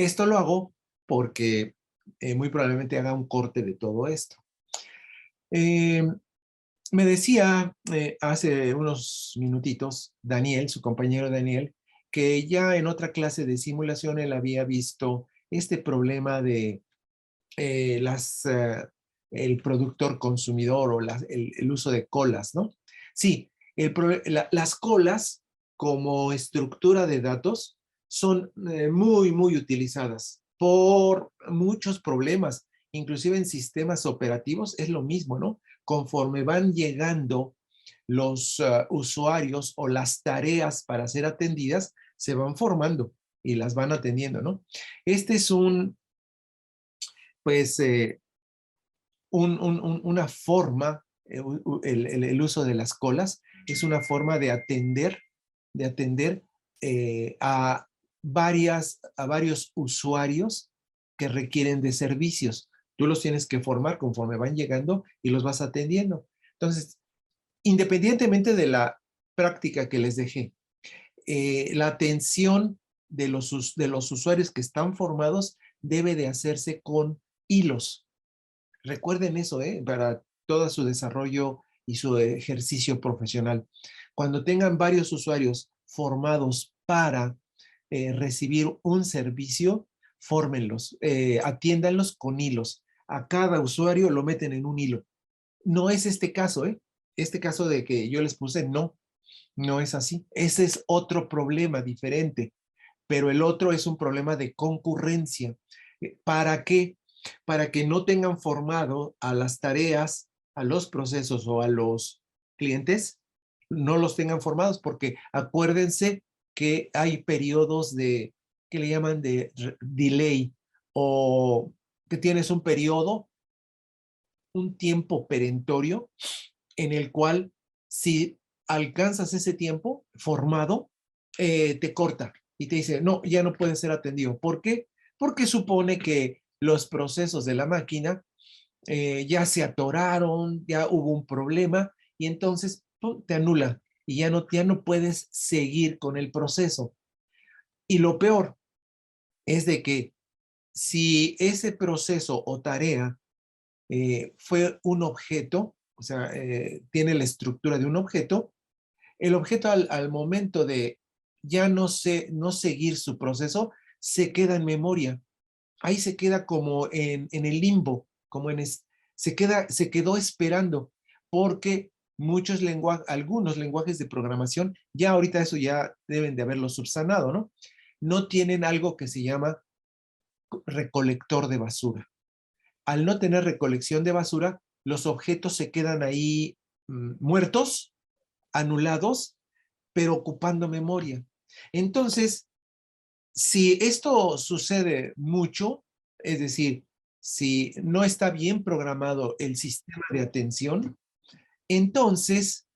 Esto lo hago porque muy probablemente haga un corte de todo esto. Eh, Me decía hace unos minutitos Daniel, su compañero Daniel, que ya en otra clase de simulación él había visto este problema de el productor consumidor o el uso de colas, ¿no? Sí, las colas como estructura de datos son muy utilizadas por muchos problemas, inclusive en sistemas operativos es lo mismo, ¿no? Conforme van llegando los usuarios o las tareas para ser atendidas, se van formando y las van atendiendo, ¿no? Este es pues, una forma, el uso de las colas es una forma de atender a varios usuarios que requieren de servicios. Tú los tienes que formar conforme van llegando y los vas atendiendo. Entonces, independientemente de la práctica que les dejé, la atención de los usuarios que están formados debe de hacerse con hilos. Recuerden eso, para todo su desarrollo y su ejercicio profesional. Cuando tengan varios usuarios formados para recibir un servicio, fórmenlos, atiéndanlos con hilos. A cada usuario lo meten en un hilo. No es este caso, ¿eh? Este caso de que yo les puse, no es así. Ese es otro problema diferente, pero el otro es un problema de concurrencia. ¿Para qué? Para que no tengan formado a las tareas, a los procesos o a los clientes, no los tengan formados, porque acuérdense que hay periodos que le llaman de delay, o que tienes un periodo, un tiempo perentorio, en el cual si alcanzas ese tiempo formado, te corta y te dice, no, ya no puede ser atendido. ¿Por qué? Porque supone que los procesos de la máquina ya se atoraron, ya hubo un problema y entonces ¡pum!, te anula y ya no puedes seguir con el proceso. Y lo peor es de que si ese proceso o tarea fue un objeto, o sea, tiene la estructura de un objeto, el objeto al momento de ya no seguir su proceso, se queda en memoria. Ahí se queda como en el limbo, se quedó esperando, porque algunos lenguajes de programación, ya ahorita eso ya deben de haberlo subsanado, ¿no? No tienen algo que se llama recolector de basura. Al no tener recolección de basura, los objetos se quedan ahí muertos, anulados, pero ocupando memoria. Entonces, si esto sucede mucho, es decir, si no está bien programado el sistema de atención, entonces,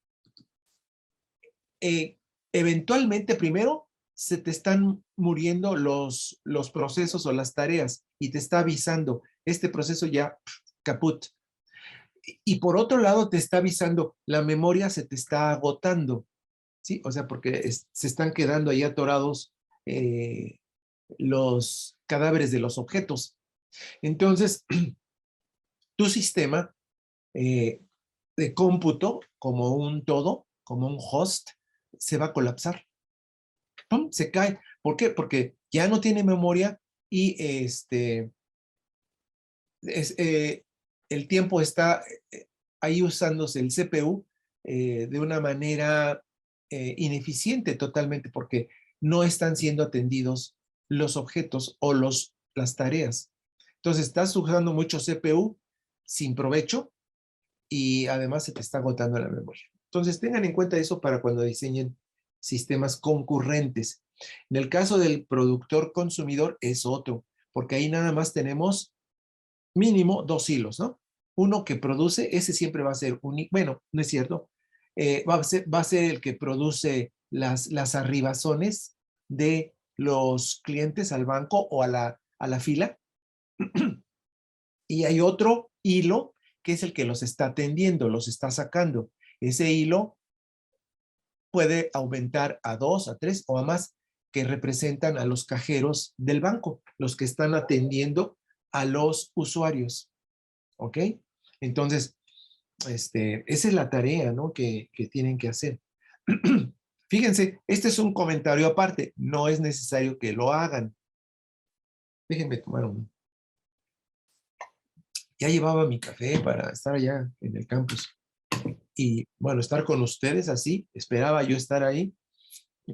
eh, eventualmente primero se te están muriendo los procesos o las tareas y te está avisando, este proceso ya caput. Y por otro lado te está avisando, la memoria se te está agotando, ¿sí? O sea, porque se están quedando ahí atorados eh, los cadáveres de los objetos. Entonces, tu sistema eh, de cómputo, como un todo, como un host, se va a colapsar. ¡Pum! Se cae. ¿Por qué? Porque ya no tiene memoria y es, el tiempo está ahí usándose el CPU de una manera ineficiente totalmente, porque no están siendo atendidos los objetos o las tareas. Entonces estás usando mucho CPU sin provecho y además se te está agotando la memoria. Entonces tengan en cuenta eso para cuando diseñen sistemas concurrentes. En el caso del productor consumidor es otro, porque ahí nada más tenemos mínimo dos hilos, ¿no? Uno que produce, ese siempre va a ser único, bueno, no es cierto, va a ser el que produce las arribazones de los clientes al banco o a la fila, y hay otro hilo que es el que los está atendiendo, los está sacando. Ese hilo puede aumentar a dos, a tres o a más. que representan a los cajeros del banco, los que están atendiendo a los usuarios. ¿Ok? Entonces, esa es la tarea, ¿no? que tienen que hacer. Fíjense, este es un comentario aparte. No es necesario que lo hagan. Déjenme tomar uno. Ya llevaba mi café para estar allá en el campus. Y bueno, estar con ustedes así. Esperaba yo estar ahí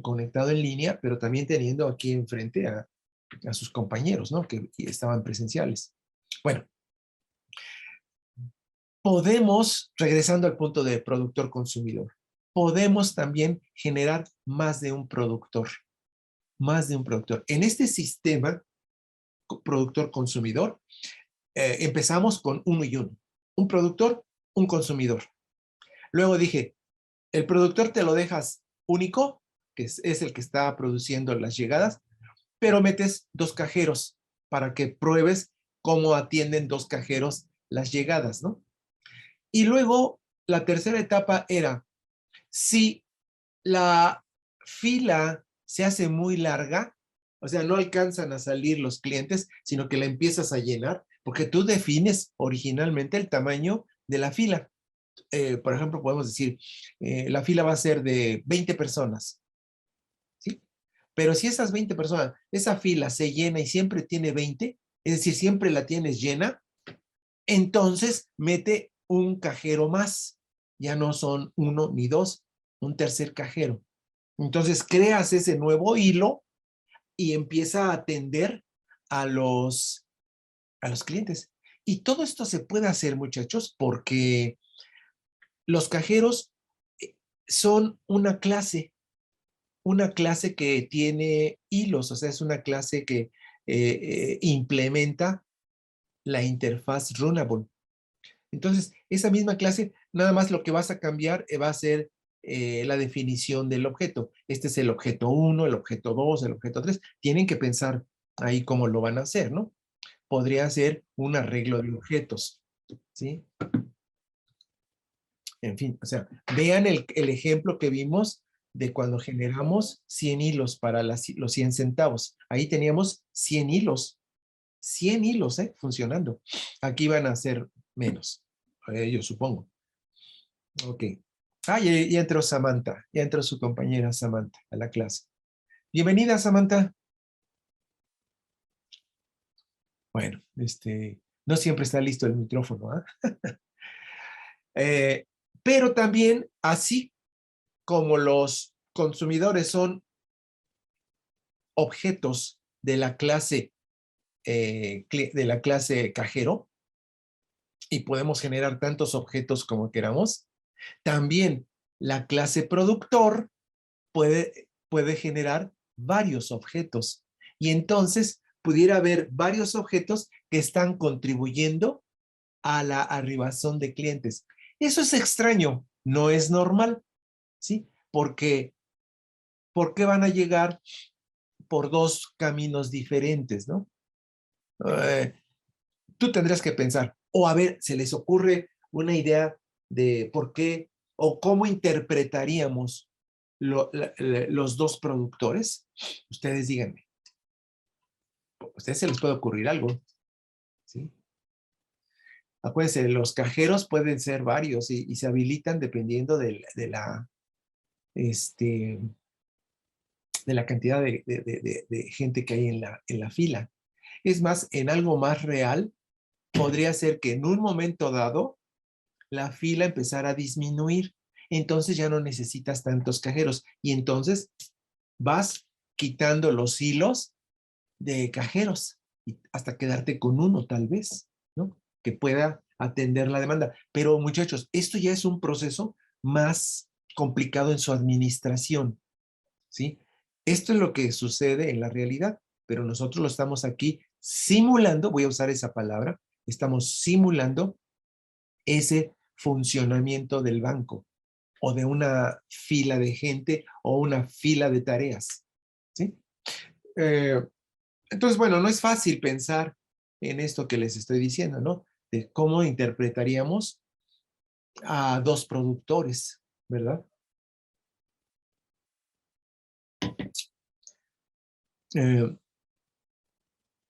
conectado en línea, pero también teniendo aquí enfrente a sus compañeros, ¿no? Que estaban presenciales. Bueno, podemos, regresando al punto de productor-consumidor, podemos también generar más de un productor. Más de un productor. En este sistema productor-consumidor, empezamos con uno y uno. Un productor, un consumidor. Luego dije, el productor te lo dejas único, que es el que está produciendo las llegadas, pero metes dos cajeros para que pruebes cómo atienden dos cajeros las llegadas, ¿no? Y luego la tercera etapa era, si la fila se hace muy larga, o sea, no alcanzan a salir los clientes, sino que la empiezas a llenar, porque tú defines originalmente el tamaño de la fila. Por ejemplo, podemos decir, la fila va a ser de 20 personas, ¿sí? Pero si esas 20 personas, esa fila se llena y siempre tiene 20, es decir, siempre la tienes llena, entonces mete un cajero más. Ya no son uno ni dos, un tercer cajero. Entonces creas ese nuevo hilo y empieza a atender a los clientes. Y todo esto se puede hacer, muchachos, porque los cajeros son una clase que tiene hilos, o sea, es una clase que implementa la interfaz Runnable. Entonces, esa misma clase, nada más lo que vas a cambiar va a ser la definición del objeto. Este es el objeto 1, el objeto 2, el objeto 3. Tienen que pensar ahí cómo lo van a hacer, ¿no? Podría ser un arreglo de objetos, ¿sí? En fin, o sea, vean el ejemplo que vimos de cuando generamos 100 hilos para los 100 centavos. Ahí teníamos 100 hilos, funcionando. Aquí van a ser menos, yo supongo. Ok. Ah, ya entró Samantha, ya entró su compañera Samantha a la clase. Bienvenida, Samantha. Bueno, no siempre está listo el micrófono, ¿ah? Eh, pero también, así como los consumidores son objetos de la clase cajero, y podemos generar tantos objetos como queramos, también la clase productor puede generar varios objetos. Y entonces pudiera haber varios objetos que están contribuyendo a la arribación de clientes. Eso es extraño, no es normal, ¿sí? ¿Por qué van a llegar por dos caminos diferentes, ¿no? Eh, Tú tendrías que pensar, o a ver, ¿se les ocurre una idea de por qué o cómo interpretaríamos los dos productores? Ustedes díganme. ¿A ustedes se les puede ocurrir algo? ¿Sí? Acuérdense, los cajeros pueden ser varios y se habilitan dependiendo este, de la cantidad de gente que hay en la fila. Es más, en algo más real, podría ser que en un momento dado la fila empezara a disminuir. Entonces ya no necesitas tantos cajeros. Y entonces vas quitando los hilos de cajeros hasta quedarte con uno tal vez, ¿no? Que pueda atender la demanda. Pero muchachos, esto ya es un proceso más complicado en su administración, ¿sí? Esto es lo que sucede en la realidad, pero nosotros lo estamos aquí simulando, voy a usar esa palabra, estamos simulando ese funcionamiento del banco o de una fila de gente o una fila de tareas, ¿sí? Eh, entonces, bueno, no es fácil pensar en esto que les estoy diciendo, ¿no? De cómo interpretaríamos a dos productores, ¿verdad? Eh,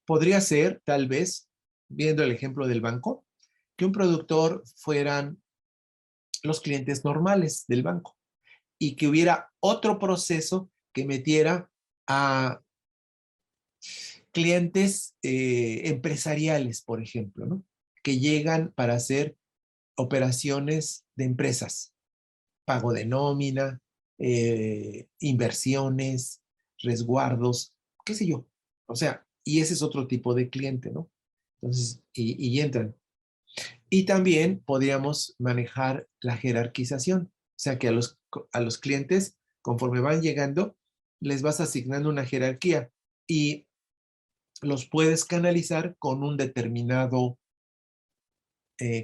podría ser, tal vez, viendo el ejemplo del banco, que un productor fueran los clientes normales del banco y que hubiera otro proceso que metiera a clientes empresariales, por ejemplo, ¿no? Que llegan para hacer operaciones de empresas, pago de nómina, inversiones, resguardos, qué sé yo. O sea, y ese es otro tipo de cliente, ¿no? Entonces, y entran. Y también podríamos manejar la jerarquización, o sea que a los clientes, conforme van llegando, les vas asignando una jerarquía y los puedes canalizar con un determinado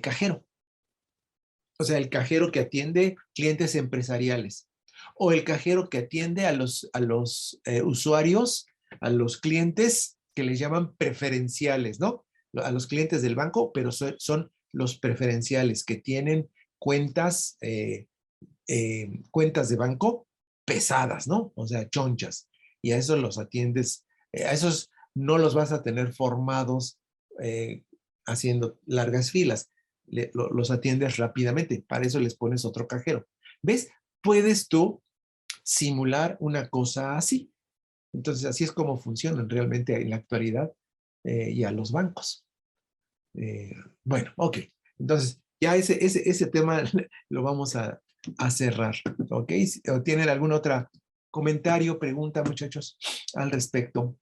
cajero. O sea, el cajero que atiende clientes empresariales o el cajero que atiende a los usuarios, a los clientes que les llaman preferenciales, ¿no? A los clientes del banco, pero son los preferenciales que tienen cuentas, cuentas de banco pesadas, ¿no? O sea, chonchas. Y a esos los atiendes, a esos no los vas a tener formados haciendo largas filas. Los atiendes rápidamente. Para eso les pones otro cajero. ¿Ves? Puedes tú simular una cosa así. Entonces, así es como funcionan realmente en la actualidad ya los bancos. Eh, bueno, ok. Entonces, ya ese tema lo vamos a cerrar. ¿Ok? ¿O tienen algún otro comentario, pregunta, muchachos, al respecto?